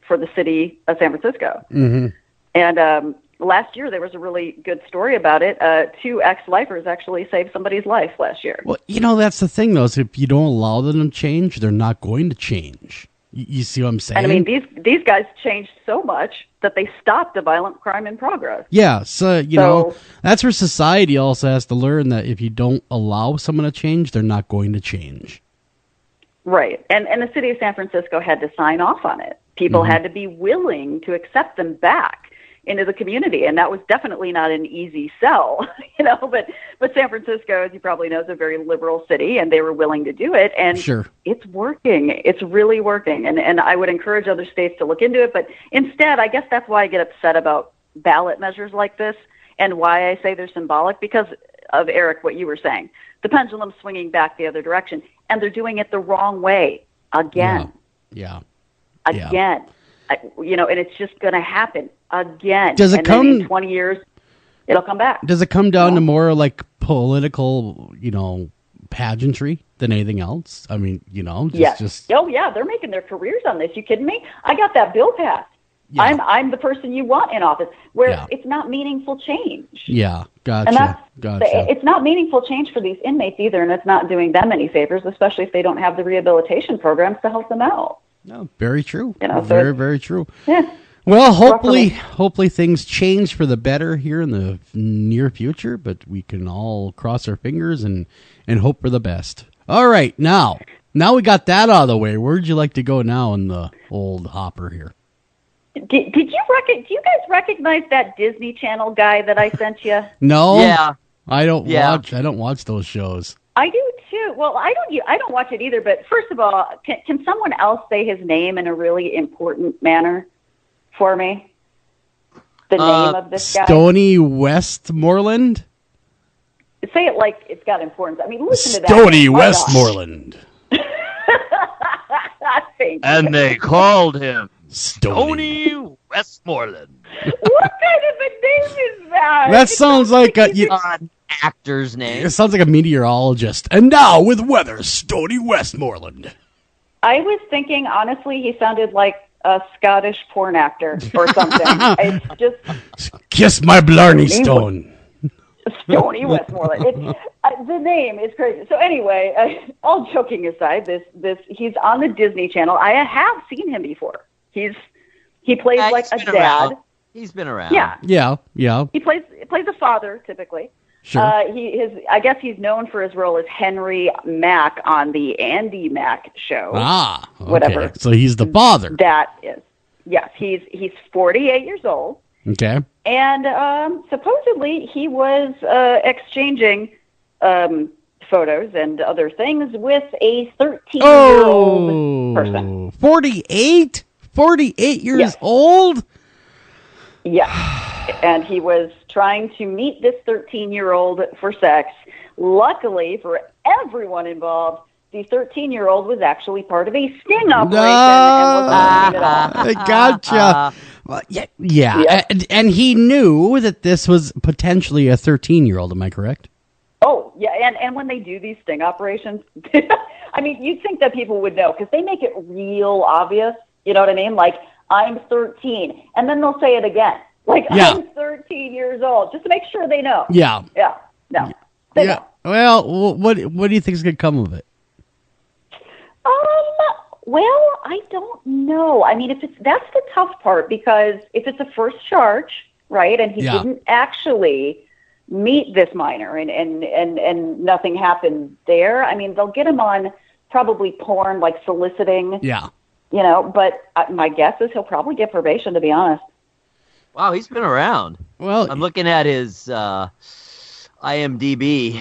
for the city of San Francisco. Mm-hmm. And last year there was a really good story about it. 2 ex-lifers actually saved somebody's life last year. Well, that's the thing, though, is if you don't allow them to change, they're not going to change. You see what I'm saying? And I mean, these guys changed so much that they stopped the violent crime in progress. Yeah, so, you know, that's where society also has to learn that if you don't allow someone to change, they're not going to change. Right. And the city of San Francisco had to sign off on it. People had to be willing to accept them back into the community. And that was definitely not an easy sell, but San Francisco, as you probably know, is a very liberal city, and they were willing to do it. And It's working. It's really working. And I would encourage other states to look into it. But instead, I guess that's why I get upset about ballot measures like this and why I say they're symbolic, because of, Eric, what you were saying. The pendulum swinging back the other direction, and they're doing it the wrong way again. Yeah. Again. And it's just going to happen again. Does it come in 20 years? It'll come back. Does it come down to more like political, pageantry than anything else? I mean, just. Oh yeah, they're making their careers on this. You kidding me? I got that bill passed. Yeah. I'm the person you want in office, where it's not meaningful change. Yeah, gotcha. And it's not meaningful change for these inmates either, and it's not doing them any favors, especially if they don't have the rehabilitation programs to help them out. No, very true. Very, very true. Yeah. Well, hopefully things change for the better here in the near future, but we can all cross our fingers and hope for the best. All right, now we got that out of the way. Where'd you like to go now in the old hopper here? Do you guys recognize that Disney Channel guy that I sent you? No. Yeah. I don't watch those shows. I do too. Well, I don't watch it either. But first of all, can someone else say his name in a really important manner for me? The name of this guy. Stony Westmoreland. Say it like it's got importance. I mean, listen to that. Stony Westmourland. And they called him Stony Westmoreland. What kind of a name is that? That sounds like an actor's name. It sounds like a meteorologist. And now with weather, Stony Westmourland. I was thinking, honestly, he sounded like a Scottish porn actor or something. It's just kiss my blarney stone. Stony Westmourland. The name is crazy. So anyway, all joking aside, this he's on the Disney Channel. I have seen him before. He plays like a dad. Around. He's been around. Yeah. He plays a father typically. Sure. I guess he's known for his role as Henry Mack on the Andy Mack show. Ah, okay. Whatever. So he's the father. That is. Yes, he's 48 years old. Okay. And supposedly he was exchanging photos and other things with a 13-year-old person. 48? 48 years old? Yeah. And he was trying to meet this 13-year-old for sex. Luckily for everyone involved, the 13-year-old was actually part of a sting operation and wasn't at all. Gotcha. Well, yeah. And he knew that this was potentially a 13-year-old. Am I correct? Oh, yeah. And when they do these sting operations, I mean, you'd think that people would know because they make it real obvious. You know what I mean? Like, I'm 13. And then they'll say it again. Like, I'm 13 years old, just to make sure they know. Yeah. Yeah. No. They know. Well, what do you think is going to come of it? Well, I don't know. I mean, that's the tough part, because if it's a first charge, right, and he didn't actually meet this minor and nothing happened there, I mean, they'll get him on probably porn, like soliciting. Yeah. You know, but my guess is he'll probably get probation, to be honest. Wow, he's been around. Well, I'm looking at his IMDb.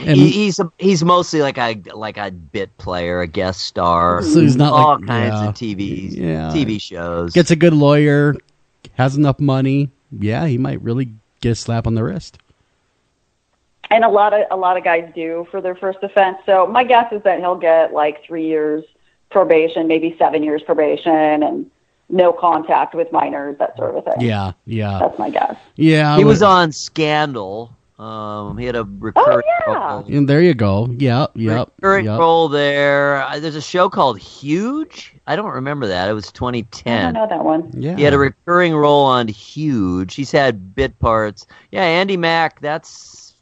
He's mostly like a bit player, a guest star. So he's not all kinds of TV shows. Gets a good lawyer, has enough money. Yeah, he might really get a slap on the wrist. And a lot of guys do for their first offense. So my guess is that he'll get like 3 years probation, maybe 7 years probation, and no contact with minors, that sort of thing. Yeah. That's my guess. Yeah. He was on Scandal. He had a recurring role. And there you go. Yep. Recurring role there. There's a show called Huge. I don't remember that. It was 2010. I don't know that one. Yeah. He had a recurring role on Huge. He's had bit parts. Yeah, Andy Mack, that's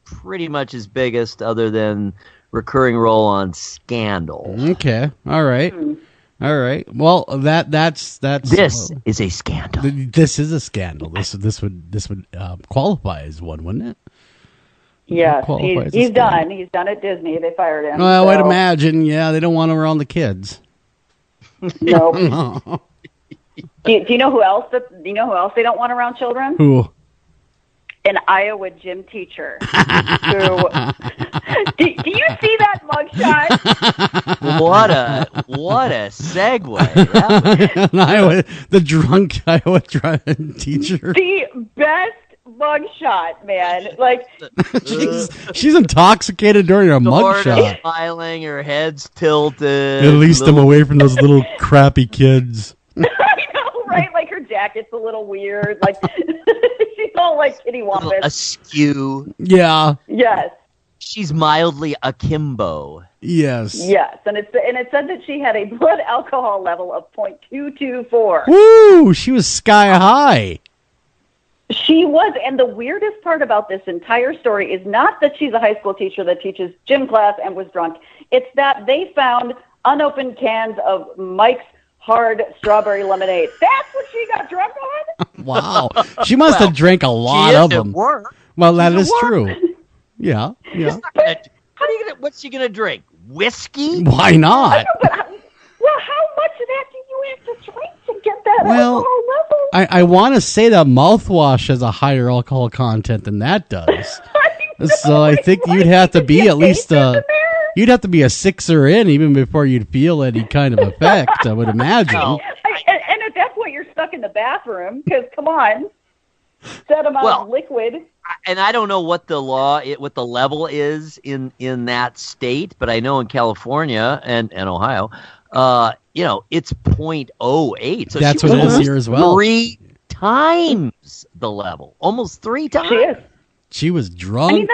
pretty much his biggest other than recurring role on Scandal. Okay. All right. All right. Well, that's This is a scandal. This is a scandal. This would qualify as one, wouldn't it? Yes, he's done. He's done at Disney. They fired him. Well, I'd imagine. Yeah, they don't want him around the kids. Nope. do you know who else? Do you know who else they don't want around children? Who? An Iowa gym teacher. Who? Do you see that mugshot? What a segue. The drunk Iowa teacher. The best mugshot, man. Like she's intoxicated during a mugshot. Smiling, her head's tilted. At least I'm away from those little crappy kids. I know, right? Like her jacket's a little weird. Like she's all like kitty wampus. Askew. Yeah. Yes. She's mildly akimbo. Yes. Yes, and it said that she had a blood alcohol level of 0.224. Woo! She was sky high. She was, and the weirdest part about this entire story is not that she's a high school teacher that teaches gym class and was drunk. It's that they found unopened cans of Mike's Hard Strawberry Lemonade. That's what she got drunk on? Wow. She must have drank a lot of them. Well, that is true. Yeah. What's she gonna drink? Whiskey? Why not? Well, how much of that do you have to drink to get that alcohol level? I want to say that mouthwash has a higher alcohol content than that does. So I think you'd have to be at least you'd have to be a sixer in even before you'd feel any kind of effect, I would imagine. And at that point, you're stuck in the bathroom because, come on, set them out of liquid. And I don't know what the level is in that state, but I know in California and Ohio, it's 0.08. So that's what it is here as well. 3 times the level, almost 3 times. She was drunk. I mean,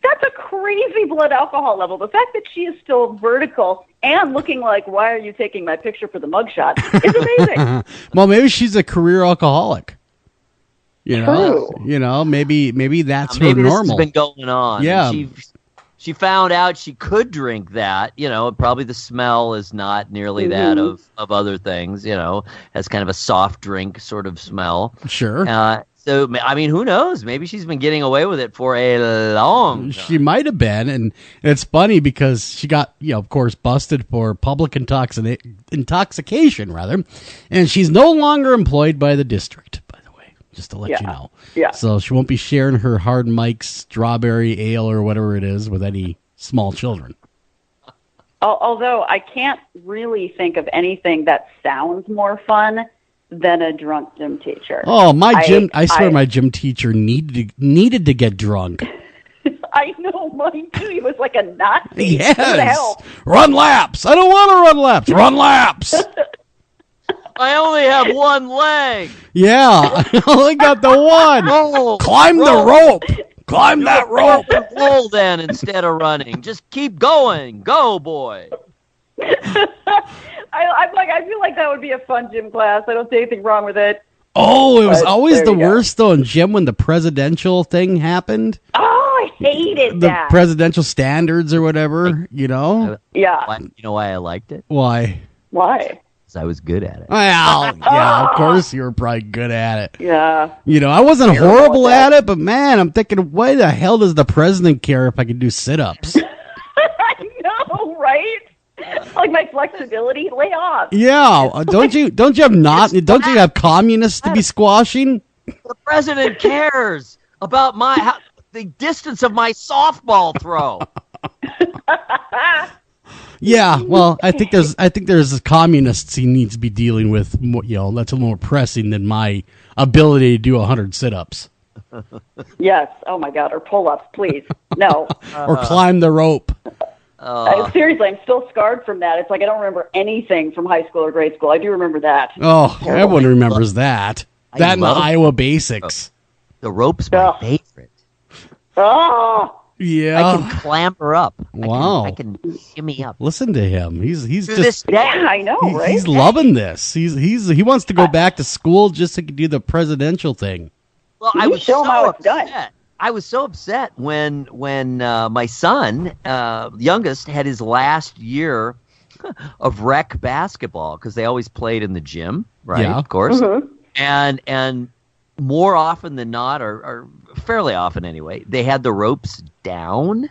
that's a crazy blood alcohol level. The fact that she is still vertical and looking like, why are you taking my picture for the mugshot, is amazing. Well, maybe she's a career alcoholic. True. Maybe that's her maybe normal. This has been going on. Yeah. She found out she could drink that. Probably the smell is not nearly that of other things. Has kind of a soft drink sort of smell. Sure. So, I mean, who knows? Maybe she's been getting away with it for a long time. She might have been, and it's funny because she got, of course, busted for public intoxication, and she's no longer employed by the district, by the way, just to let you know. Yeah. So she won't be sharing her Hard Mike's strawberry ale or whatever it is with any small children. Although I can't really think of anything that sounds more fun than a drunk gym teacher. Oh, I swear my gym teacher needed to get drunk. I know, mine too. He was like a Nazi. Yes. What the hell? Run laps. I don't want to run laps. Run laps. I only have one leg. Yeah, I only got the one. Climb the rope. Climb that rope. Roll then instead of running. Just keep going. Go, boy. I feel like that would be a fun gym class. I don't see anything wrong with it. Oh, it was always the worst, though, in gym when the presidential thing happened. Oh, I hated that. The presidential standards or whatever, Yeah. You know why I liked it? Why? Why? Because I was good at it. Well, yeah, of course you were probably good at it. Yeah. I wasn't horrible at it, but man, I'm thinking, why the hell does the president care if I can do sit-ups? I know, right? Like my flexibility, lay off. Yeah, don't you have communists to be squashing? The president cares about the distance of my softball throw. Yeah, well, I think there's communists he needs to be dealing with. That's a little more pressing than my ability to do 100 sit-ups. Yes. Oh my God. Or pull-ups, please. No. Or climb the rope. Seriously, I'm still scarred from that. It's like I don't remember anything from high school or grade school. I do remember that. Oh, everyone remembers that. That and the Iowa basics. The rope's my favorite. Oh, Yeah. I can clamber up. Wow. I can shimmy up. Listen to him. He's To just this day. yeah, I know, right? he's loving this. He wants to go back to school just to do the presidential thing. Well, I You was show 'em how so it's done. upset. I was so upset when my son, youngest, had his last year of rec basketball because they always played in the gym, right? Yeah. Of course. Mhm. And more often than not, or fairly often anyway, they had the ropes down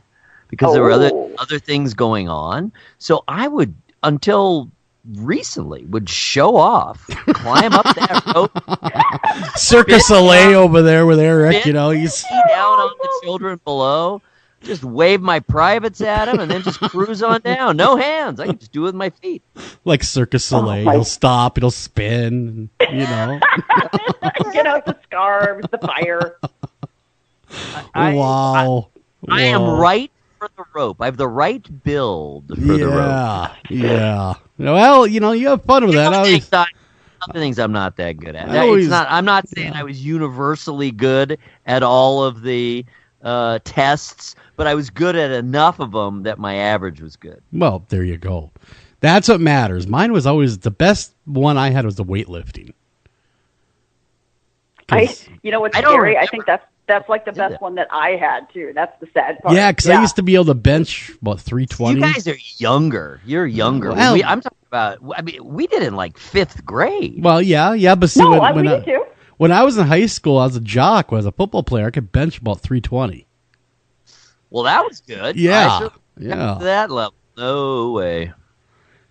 because there were other things going on. So I would, until recently, would show off, climb up that rope, Circus Soleil over there with Eric, Bit- you know, he's down on the children below, just wave my privates at them, and then just cruise on down. No hands. I can just do it with my feet. like Circus Soleil. He'll stop, it'll spin, you know. Get out the scarves, the fire. Wow. I am right for the rope. I have the right build for the rope. Yeah. Well, you know, you have fun with that. Other things I'm not that good at. always- I'm not saying I was universally good at all of the tests, but I was good at enough of them that my average was good. Well, there you go. That's what matters. Mine was always the best one I had was the weightlifting. You know what's I don't scary? I remember. think that's like the best one that I had too. That's the sad part. Yeah, because I used to be able to bench about 320. You guys are younger. You're younger. Well- I'm talking about. I mean, we did it in like 5th grade. Well, yeah, but see, No, when we did too. when I was in high school, I was a jock. When I was a football player, I could bench about 320. Well, that was good. Yeah, I certainly yeah. got to that level. No way.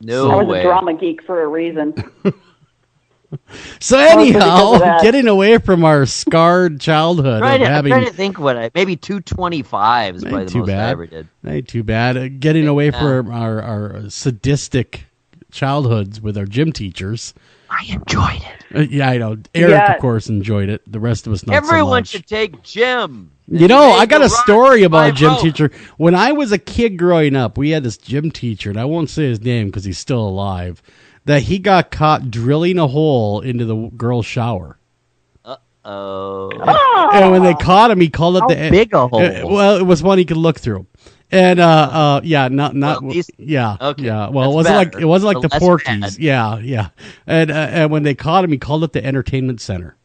No I was way. a drama geek for a reason. So because anyhow, of that. getting away from our scarred childhood I'm of trying having to think what maybe 225 is probably Ain't the too most I bad. ever did. Ain't too bad. Getting away from our sadistic childhoods with our gym teachers. I enjoyed it. Yeah, I know. Eric, Yeah. of course, enjoyed it. The rest of us not so Everyone much. should take gym. You know, I Make got the a story run about a by gym rope. teacher. When I was a kid growing up, we had this gym teacher, and I won't say his name because he's still alive, that he got caught drilling a hole into the girl's shower. Oh, And when they caught him, he called it how the big a hole? well, it was one he could look through. And yeah, not Well, these- yeah, okay, yeah. Well, that's it wasn't like better. the Less Porkies. bad. Yeah. And when they caught him, he called it the entertainment center.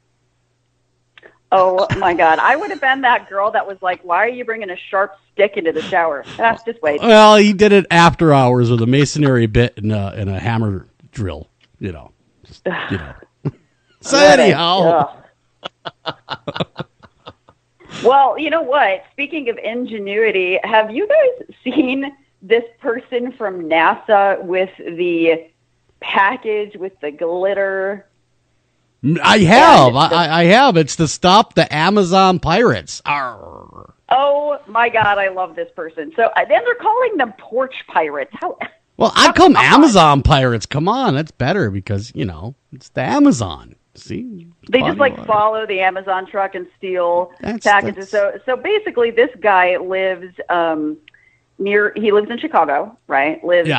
Oh my God! I would have been that girl that was like, "Why are you bringing a sharp stick into the shower?" Just wait. Well, he did it after hours with a masonry bit and a hammer drill. You know. So anyhow, Well, you know what? Speaking of ingenuity, have you guys seen this person from NASA with the package with the glitter? I have. I have. It's to stop the Amazon pirates. Arr. Oh my God, I love this person. So then they're calling them porch pirates. How? Well, I come Amazon pirates. Come on, that's better because it's the Amazon. See, They just follow the Amazon truck and steal That's- packages. So basically, this guy lives near. He lives in Chicago, right? Lives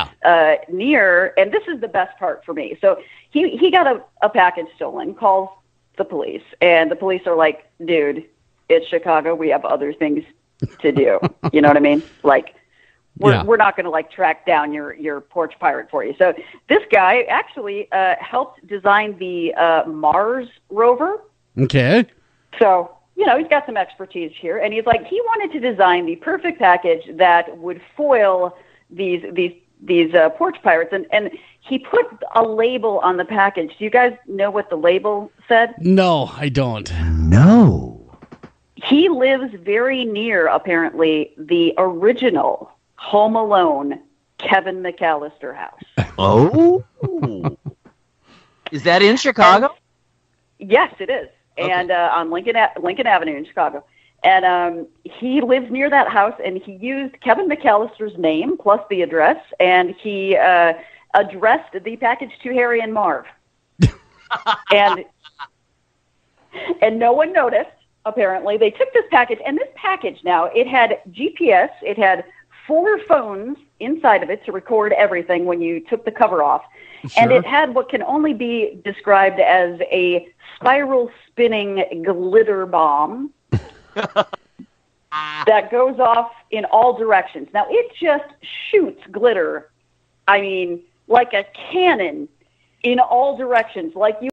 near, and this is the best part for me. So he got a package stolen. Calls the police, and the police are like, "Dude, it's Chicago. We have other things to do." You know what I mean? Like. We're not going to track down your porch pirate for you. So this guy actually helped design the Mars rover. Okay. So he's got some expertise here, and he's like he wanted to design the perfect package that would foil these porch pirates, and he put a label on the package. Do you guys know what the label said? No, I don't. No. He lives very near, apparently, the original Home Alone Kevin McAllister house. Oh. Is that in Chicago? Yes, it is. Okay. And on Lincoln Avenue in Chicago. And he lives near that house, and he used Kevin McAllister's name plus the address, and he addressed the package to Harry and Marv. and no one noticed, apparently. They took this package, and this package now, it had GPS, it had 4 phones inside of it to record everything when you took the cover off. And it had what can only be described as a spiral spinning glitter bomb that goes off in all directions. Now, it just shoots glitter, I mean, like a cannon in all directions, like you